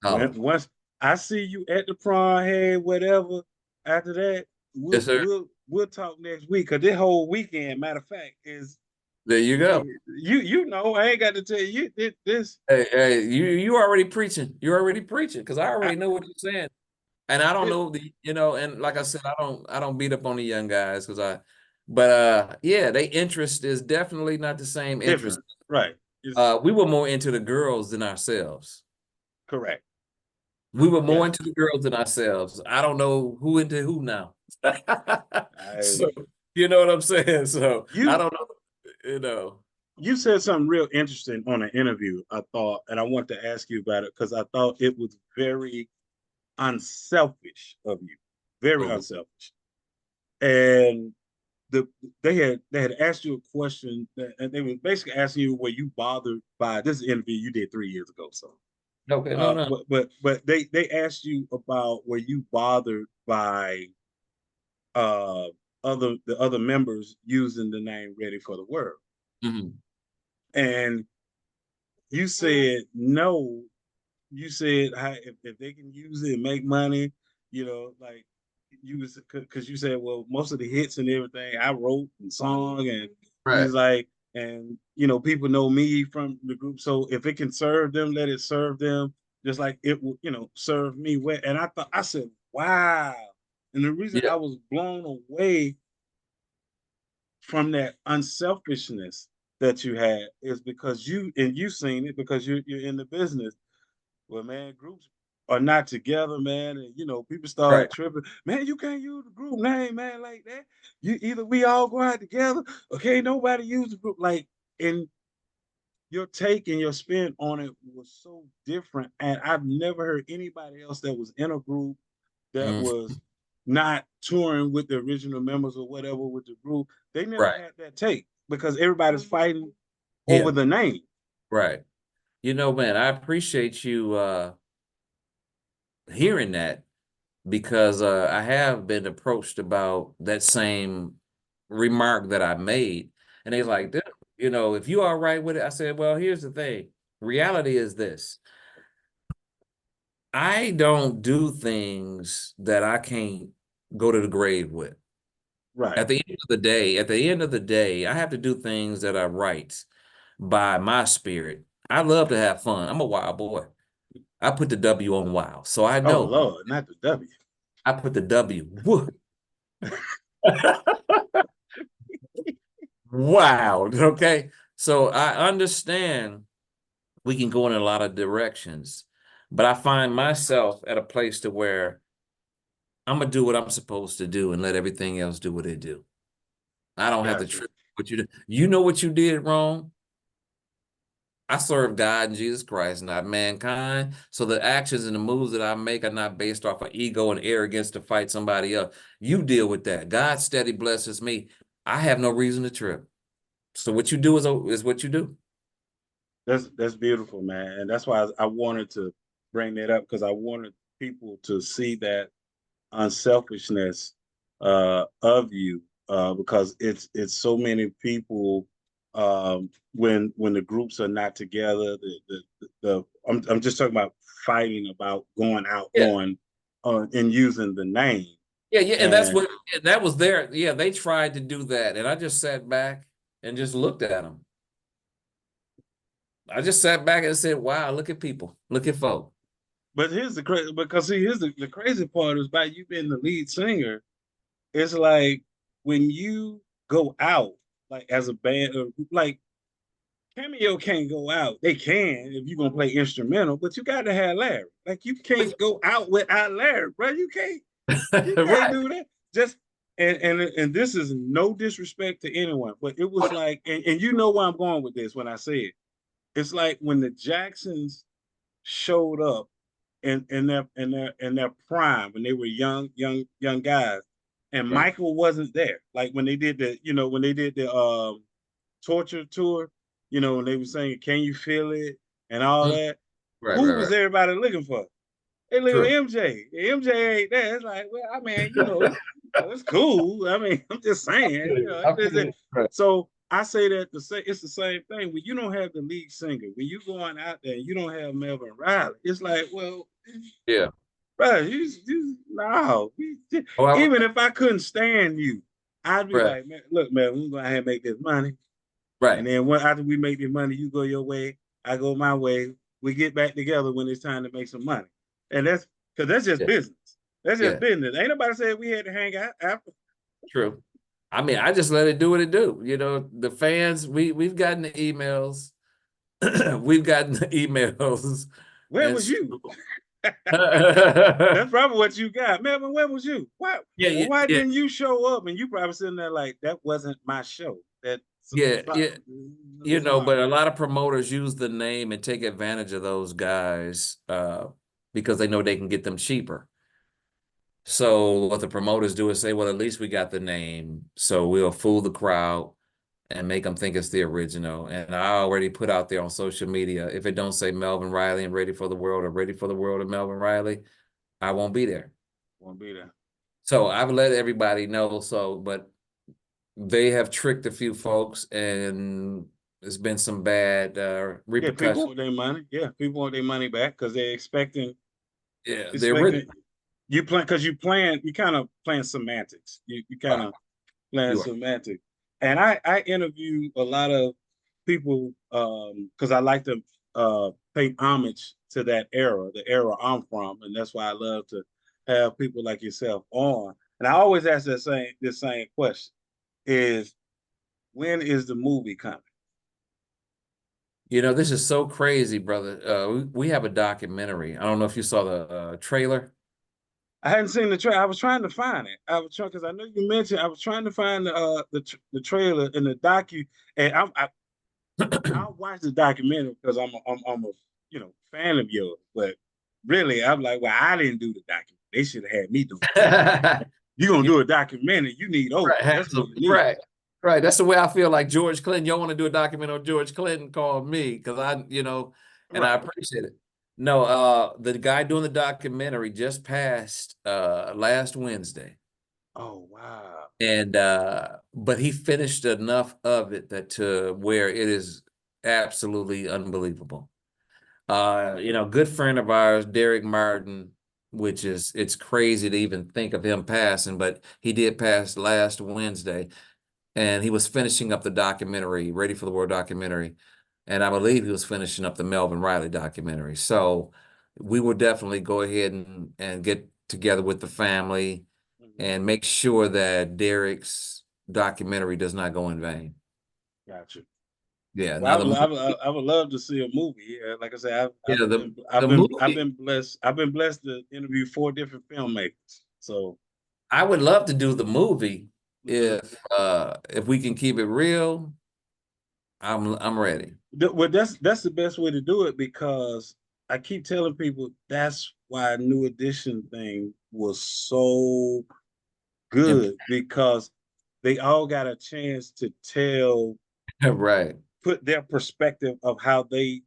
Oh, Once I see you at the prom, hey, whatever. After that, yes, sir. we'll talk next week. Cause this whole weekend, matter of fact, is There you go. You know, I ain't got to tell you this. Hey, you already preaching. You're already preaching because I I, already know what you're saying. And I don't it, know and like I said, I don't beat up on the young guys but yeah, their interest is definitely not the same interest. different, right? It's We were more into the girls than ourselves. correct. We were more Yeah, into the girls than ourselves. I don't know who into who now. I, So you know what I'm saying? So I you don't know. you said something real interesting on an interview. I thought, and I want to ask you about it because I thought it was very unselfish of you, very Oh, unselfish. And the they had asked you a question, and they were basically asking you, were you bothered by this interview you did 3 years ago? So, okay, no. but they asked you about, were you bothered by uh the other members using the name Ready for the World, Mhm. and you said no. You said, if they can use it and make money, like you was, because you said, well, most of the hits and everything I wrote and song, and you Right. was like, and people know me from the group, so if it can serve them, let it serve them, just like it will, serve me well. And I said, wow. And the reason Yeah. I was blown away from that unselfishness that you had is because you seen it, because you're in the business. Well, man, groups are not together, man, and people Right. start tripping. Man, you can't use the group name, man, like that. You either we all go out together, okay? Nobody use the group, like. And your take and your spin on it was so different, and I've never heard anybody else that was in a group that Mm, was not touring with the original members or whatever with the group. They never right. had that take because everybody's fighting over Yeah. the name. Right. Man, I appreciate you hearing that because I have been approached about that same remark that I made. And they're Mhm. like, "Dude, if you all right with it," I said, well, here's the thing. Reality is this. I don't do things that I can't go to the grave with. Right. At the end of the day, I have to do things that are right by my spirit. I love to have fun. I'm a wild boy. I put the W on wild. So I Oh know Lord, not the W. I put the W. Woo. Wow. Okay. So I understand we can go in a lot of directions, but I find myself at a place to where I'm gonna do what I'm supposed to do and let everything else do what it do. I don't have to Gotcha. trip what you do. You know what you did wrong? I serve God and Jesus Christ, not mankind. So the actions and the moves that I make are not based off of ego and arrogance to fight somebody else. You deal with that. God steady blesses me. I have no reason to trip. So what you do is what you do. That's beautiful, man, and that's why I wanted to bring that up, because I wanted people to see that unselfishness of you, because it's so many people, when the groups are not together. I'm just talking about fighting about going out Yeah. and using the name. Yeah, yeah, and And that was there. Yeah, they tried to do that, and I just sat back and just looked at them. I just sat back and said, "Wow, look at people, look at folk." but here's the crazy, because see, here's the crazy part is, by you being the lead singer. It's like when you go out, like as a band, like Cameo can't go out. They can if you're gonna play instrumental, but you got to have Larry. Like you can't go out without Larry, bro. You can't Right. do that. Just and this is no disrespect to anyone, but it was like, and you know where I'm going with this when I say it. It's like when the Jacksons showed up in their prime, when they were young guys, and Right. Michael wasn't there. Like when they did the torture tour, when they were saying "Can you feel it" and all Mm. that. Right, Who right, was right. everybody looking for? They looking for True. MJ. MJ ain't there. It's like, well, I mean, it's cool. I mean, I'm just saying, I it's feel just, it. Right. so I say that to say it's the same thing. When you don't have the lead singer, when you going out there and you don't have Melvin Riley, it's like, well, Yeah. bro, you no. Oh, Even if I couldn't stand you, I'd be right. like, man, look, man, we're gonna have to make this money. Right. And then after we make the money, you go your way, I go my way. We get back together when it's time to make some money. And that's because that's just Yeah. business. That's just Yeah. business. Ain't nobody said we had to hang out after. True. I mean, I just let it do what it do. You know, the fans, we've gotten the emails. We've gotten the emails. Where And was so, you? yeah, That's probably what you got. Melvin, where was you? Why yeah, why yeah, didn't you show up? And you probably sitting there like that wasn't my show. That yeah, yeah. You know, sorry. but a lot of promoters use the name and take advantage of those guys because they know they can get them cheaper. So what the promoters do is say, well, at least we got the name, so we'll fool the crowd and make them think it's the original. And I already put out there on social media, if it don't say Melvin Riley and Ready for the World or Ready for the World and Melvin Riley, I won't be there. Won't be there. So I've let everybody know. So, but they have tricked a few folks, and there's been some bad Yeah, people repercussions. want their money. Yeah, people want their money back because they're Yeah, the original. expecting you plan because you kind of playing semantics. You kind Right, of playing you are. semantics. And I interview a lot of people because I like to pay homage to that era, the era I'm from, and that's why I love to have people like yourself on. And I always ask this same question: is when is the movie coming? You know, this is so crazy, brother. We have a documentary. I don't know if you saw the trailer. I hadn't seen the trailer. I was trying to find it. I was trying because I know you mentioned I was trying to find the trailer and the docu, and I'll watch the documentary because I'm a fan of yours. But really, I'm like, well, I didn't do the documentary. They should have had me do the documentary. You're gonna Yeah, do a documentary, you need Oprah. right, That's what you need. right, right. That's the way I feel like George Clinton. Y'all want to do a document on George Clinton? Call me because and I Right. appreciate it. No, the guy doing the documentary just passed last Wednesday. Oh wow. And but he finished enough of it that to where it is absolutely unbelievable. Good friend of ours, Derek Martin, which is it's crazy to even think of him passing, but he did pass last Wednesday, and he was finishing up the documentary, Ready for the World documentary, and I believe he was finishing up the Melvin Riley documentary. So we will definitely go ahead and get together with the family Mhm. and make sure that Derek's documentary does not go in vain. Gotcha. Yeah, Well, now the I would love to see a movie. Yeah, like I said, yeah the I've movie. been blessed. I've been blessed to interview 4 different filmmakers. So I would love to do the movie mhm. if we can keep it real. I'm ready. Well, that's the best way to do it because I keep telling people that's why New Edition thing was so And good because they all got a chance to right, put their perspective of how they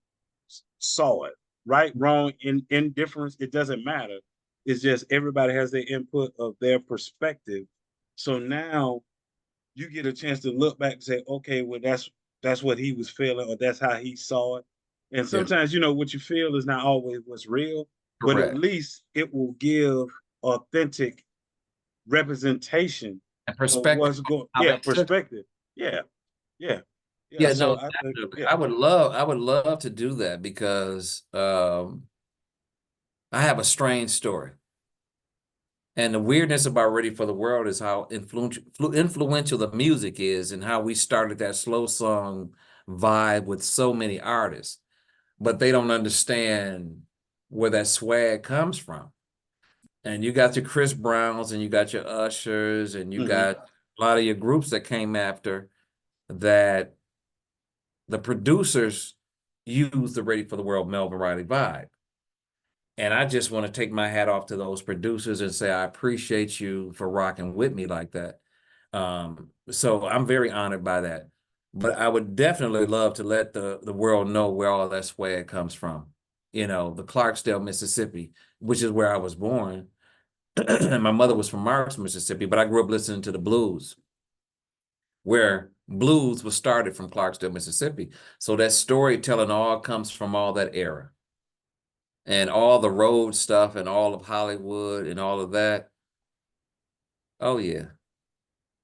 saw it, right, wrong, indifference. It doesn't matter. It's just everybody has their input of their perspective. So now you get a chance to look back and say, okay, well, that's what he was feeling, or that's how he saw it. And yeah, sometimes, what you feel is not always what's real, but at correct. least it will give authentic representation And of perspective what's going. how Yeah, they took. perspective. Yeah, yeah, yeah. Yeah, So no, I think, definitely. yeah. I would love to do that because I have a strange story. And the weirdness about Ready for the World is how influential the music is and how we started that slow song vibe with so many artists, but they don't understand where that swag comes from. And you got your Chris Browns and you got your Ushers and you Hmm. got a lot of your groups that came after that the producers use the Ready for the World Melvin Riley vibe. And I just want to take my hat off to those producers and say, I appreciate you for rocking with me like that. So I'm very honored by that. But I would definitely love to let the world know where all that swag comes from. The Clarksdale, Mississippi, which is where I was born. And my mother was from Marks, Mississippi, but I grew up listening to the blues, where blues was started from Clarksdale, Mississippi. So that storytelling all comes from all that era and all the road stuff and all of Hollywood and all of that. Oh yeah.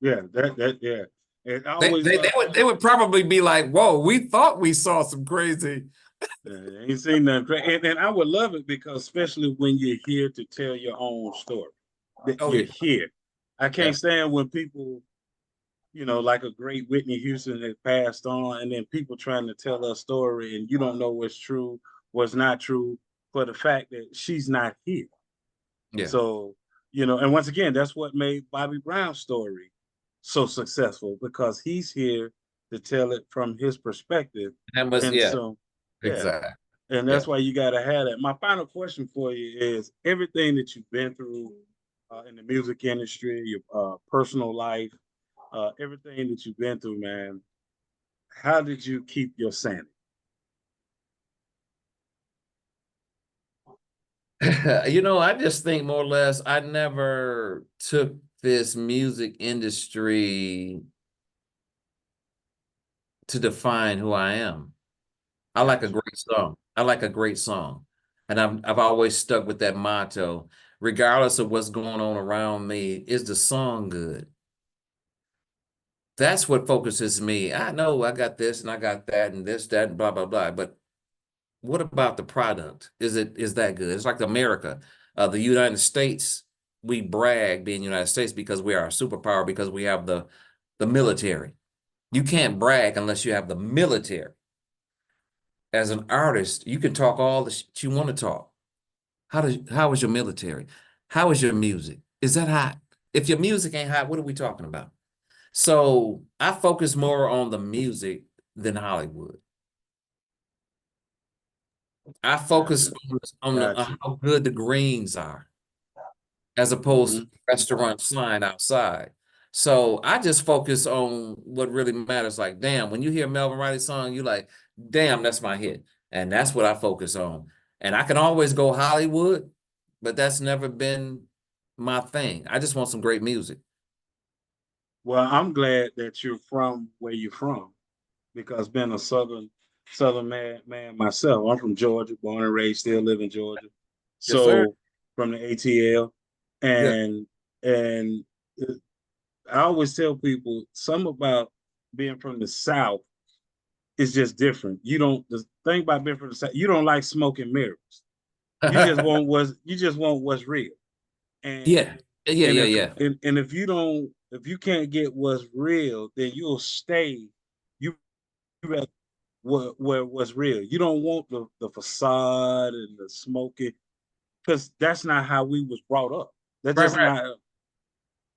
Yeah, yeah. And I They, always they, they would they would probably be like, whoa, we thought we saw some crazy. ain't seen nothing. And I would love it because especially when you're here to tell your own story, that Oh you're yeah. here. I Yeah. can't stand when people, like a great Whitney Houston that passed on, and then people trying to tell a story and you don't know what's true, what's not true, for the fact that she's not here. Yeah. So, and once again, that's what made Bobby Brown's story so successful because he's here to tell it from his perspective. That was, And yeah, so, yeah, exactly. and Yeah. that's why you got to have that. My final question for you is everything that you've been through in the music industry, your personal life, everything that you've been through, man, how did you keep your sanity? I just think more or less I never took this music industry to define who I am. I like a Gotcha. great song. I like a great song. And I've always stuck with that motto, regardless of what's going on around me, is the song good? That's what focuses me. I know I got this and I got that and this, that, and blah, blah, blah. But what about the product? Is that good? It's like America, the United States. We brag being United States because we are a superpower because we have the military. You can't brag unless you have the military. As an artist, you can talk all the shit you want to talk. How is your military? How is your music? Is that hot? If your music ain't hot, what are we talking about? So I focus more on the music than Hollywood. I focus Gotcha. on Gotcha. how good the greens are, as opposed to Hmm. the restaurant sign outside. So I just focus on what really matters. Like, damn, when you hear Melvin Riley's song, you like, damn, that's my hit. And that's what I focus on. And I can always go Hollywood, but that's never been my thing. I just want some great music. Well, I'm glad that you're from where you're from because being a southern man myself, I'm from Georgia, born and raised, still live in Georgia. Yes, sir. So from the ATL, Yeah. and I always tell people some about being from the South is just different. You don't the thing about being from the South, you don't like smoke and mirrors. You just want what's real. And Yeah. Yeah, and yeah, if yeah. and if you can't get what's real, then you'll stay. You what's real. You don't want the facade and the smoking because that's not how we was brought up. That's Right, just right. not.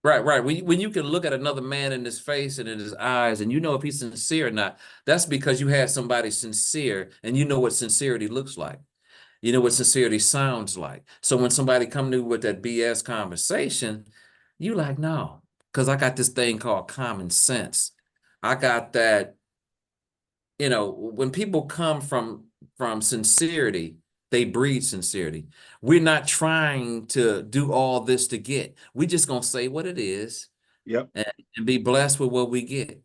Right, right. When you can look at another man in his face and in his eyes, and you know if he's sincere or not, that's because you had somebody sincere, and you know what sincerity looks like. You know what sincerity sounds like. So when somebody come to you with that BS conversation, you like, no, because I got this thing called common sense. I got that, when people come from sincerity, they breed sincerity. We're not trying to do all this to get. We just gonna say what it is Yep. and, and be blessed with what we get.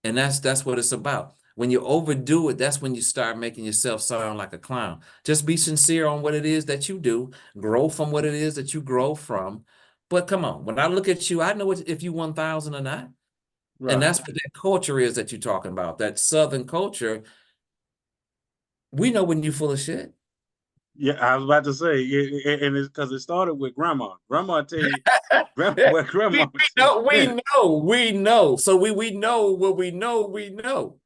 And that's what it's about. When you overdo it, that's when you start making yourself sound like a clown. Just be sincere on what it is that you do, grow from what it is that you grow from. But come on, when I look at you, I know if you 1,000 or not. And Right. that's what that culture is that you're talking about. That Southern culture, we know when you're full of shit. Yeah, I was about to say, and it's because it started with grandma. Grandma tell you, Yeah, what we, grandma we tell know, we you. know, we know. So we know what we know, we know.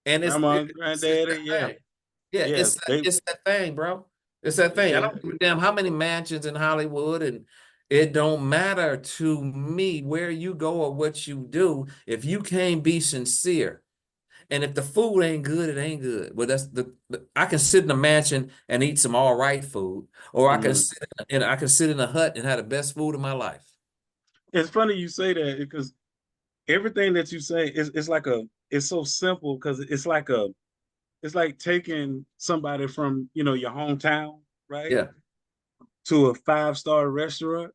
And Grandma and it's granddaddy, that yeah, thing. Yeah, yeah, they, it's that thing, bro. It's that thing. I yeah, don't give a damn how many mansions in Hollywood, and it don't matter to me where you go or what you do. If you can't be sincere, and if the food ain't good, it ain't good. Well, I can sit in a mansion and eat some all right food, or mm. I can sit in a hut and have the best food of my life. It's funny you say that because everything that you say it's so simple because it's like taking somebody from your hometown, right, Yeah. to a five-star restaurant,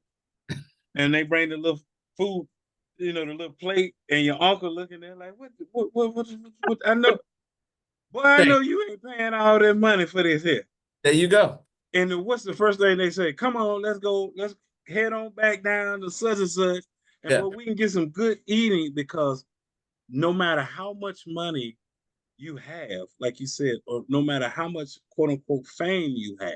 and they bring the little food, the little plate, and your uncle looking there like, what I know. Boy, I Thank know you ain't paying all that money for this here. There you go. And then what's the first thing they say? Come on, let's go. Let's head on back down to such and such, and Yeah. where we can get some good eating because no matter how much money you have, like you said, or no matter how much quote unquote fame you have,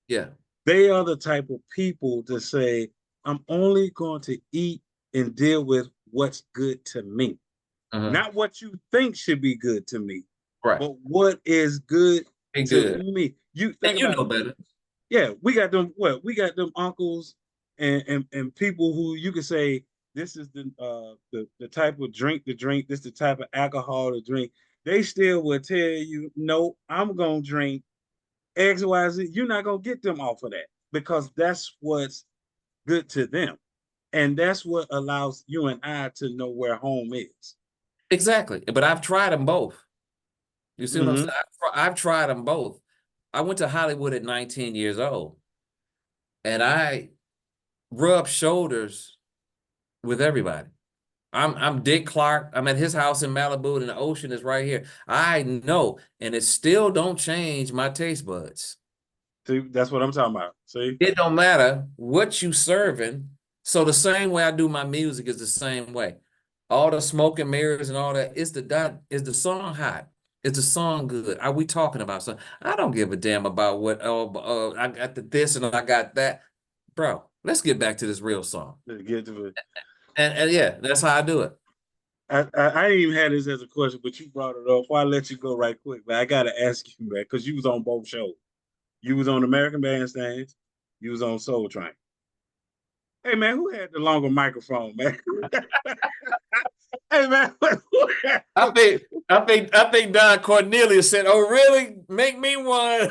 Yeah. they are the type of people to say, I'm only going to eat and deal with what's good to me. Uh-huh. Not what you think should be good to me, Right. but what is good Be to good. me. You think And you about know it. better. Yeah, we got them. What we got them uncles and people who you could say this is the type of drink to drink. This is the type of alcohol to drink. They still will tell you, no, I'm gonna drink X, Y, Z. You're not gonna get them off of that because that's what's good to them, and that's what allows you and I to know where home is. Exactly. But I've tried them both. You see what I'm saying? Mm-hmm. I've tried them both. I went to Hollywood at 19 years old, and I rubbed shoulders with everybody. I'm Dick Clark. I'm at his house in Malibu, and the ocean is right here. I know, and it still don't change my taste buds. See, that's what I'm talking about. See, It don't matter what you serving. So the same way I do my music is the same way. All the smoke and mirrors and all that. Is the song hot? Is the song good? Are we talking about something? I don't give a damn about what. Oh, I got this and I got that, bro. Let's get back to this real song. let's get to it. And yeah, that's how I do it. I didn't even have this as a question, but you brought it up. Before I let you go right quick, but I gotta ask you, man, because you was on both shows. You was on American Bandstand, you was on Soul Train. Hey man, who had the longer microphone, man? Hey man, who had I think Don Cornelius said, "Oh, really? Make me one."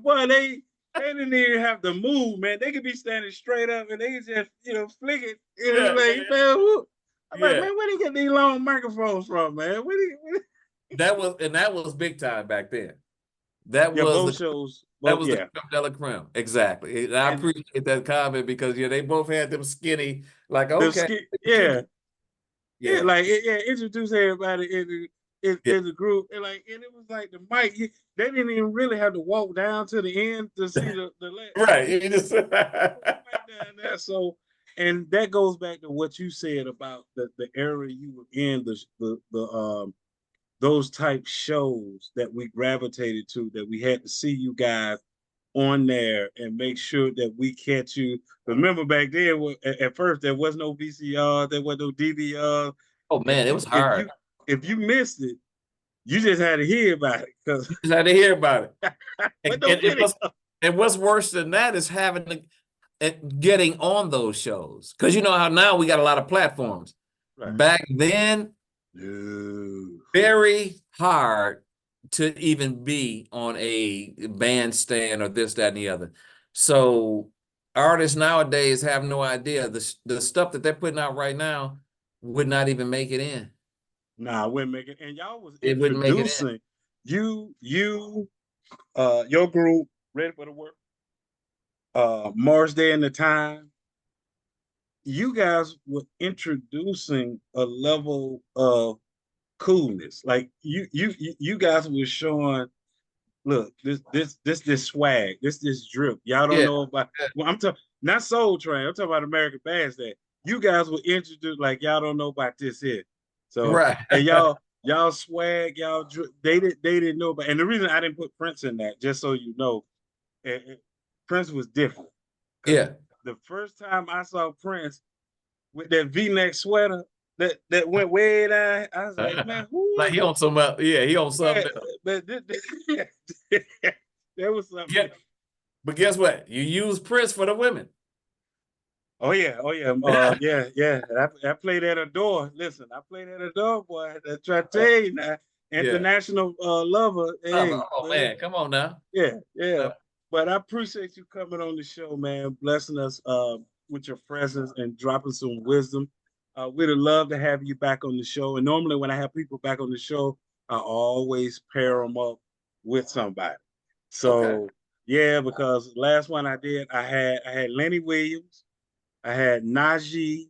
boy, they didn't even have to move, man. They could be standing straight up and they could just, flick it. Yeah, Like, man, I'm like, yeah. man, where do you get these long microphones from, man? That was big time back then. That Yeah, was both the shows, that both, was the yeah. creme de la creme. Exactly. And I And appreciate that comment because yeah, they both had them skinny, like, the okay, skit, look at you. yeah, Yeah, like yeah, introduce everybody yeah. in the group, and it was like the mic. They didn't even really have to walk down to the end to see the Right. they You just put the mic down there. So, and that goes back to what you said about the era you were in, the those type shows that we gravitated to, that we had to see you guys on there and make sure that we catch you. Remember back then, at first there was no VCR, there was no DVR. oh If man, it you was if hard. you if you missed it, you just had to hear about it because You just had to hear about it. with And, no and, and video. what's and what's worse than that is having to getting on those shows. Because you know how now we got a lot of platforms. Right. Back then, No. very hard to even be on a bandstand or this, that, and the other. So artists nowadays have no idea. The stuff that they're putting out right now would not even make it in. Nah, we're making, and y'all was It wouldn't make it in. introducing you your group ready for the work. Mars Day and the Time. You guys were introducing a level of coolness. Like you guys were showing, look, this swag, this drip. Y'all don't Yeah. know about. Well, I'm talking not Soul Train. I'm talking about American Bandstand. You guys were introduced like y'all don't know about this here. So Right. and y'all swag, y'all drip. They didn't know about. And the reason I didn't put Prince in that, just so you know, Prince was different because Yeah. the first time I saw Prince with that V-neck sweater that went way down. I was like, man, who Like is he on some yeah, he on man? something else. But there was something Yeah. else. But guess what? You use Prince for the women. Oh yeah, oh yeah, yeah. I played at a door. Listen, I played at a door, boy. I try to tell you now, Yeah. international lover. Hey, Oh man, come on now. yeah. But I appreciate you coming on the show, man, blessing us with your presence and dropping some wisdom. We'd love to have you back on the show. And normally, when I have people back on the show, I always pair them up with somebody. Okay. So yeah, because last one I did, I had Lenny Williams, I had Najee,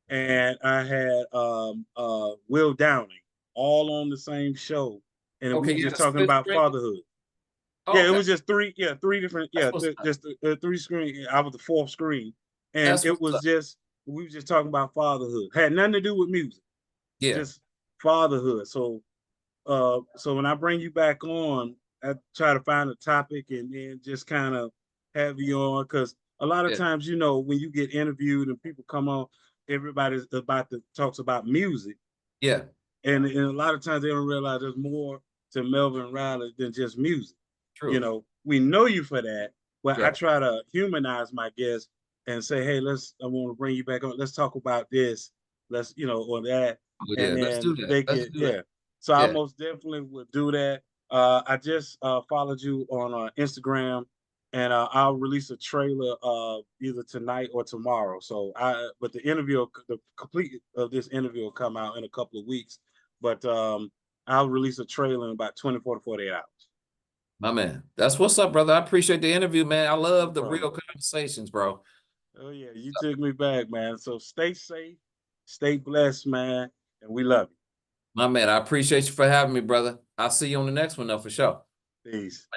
and I had Will Downing, all on the same show, and we Okay, were you had just a talking split about screen. fatherhood. Yeah, it Okay. was just three different, That's what's up. three screen. I was the fourth screen, and That's it what's was up. just we were just talking about fatherhood. Had nothing to do with music. Yeah. Just fatherhood. So when I bring you back on, I try to find a topic and then just kind of have you on, because a lot of Yeah. times, when you get interviewed and people come on, everybody's about to talks about music, Yeah. and a lot of times they don't realize there's more to Melvin Riley than just music. True. We know you for that, but I Right. try to humanize my guests and say, hey, I want to bring you back on. Let's talk about this. Let's, or that. Oh, yeah. And Let's do then that. they Let's get, do that. yeah. So I Yeah. most definitely would do that. I just followed you on Instagram, and I'll release a trailer either tonight or tomorrow. But the complete of this interview will come out in a couple of weeks. But I'll release a trailer in about 24 to 48 hours. My man. That's what's up, brother. I appreciate the interview, man. I No love the problem. real conversations, bro. Oh yeah, you took me back, man. So stay safe, stay blessed, man, and we love My man, I appreciate you for having me, brother. I'll see you on the next one, though, for sure. you. Peace.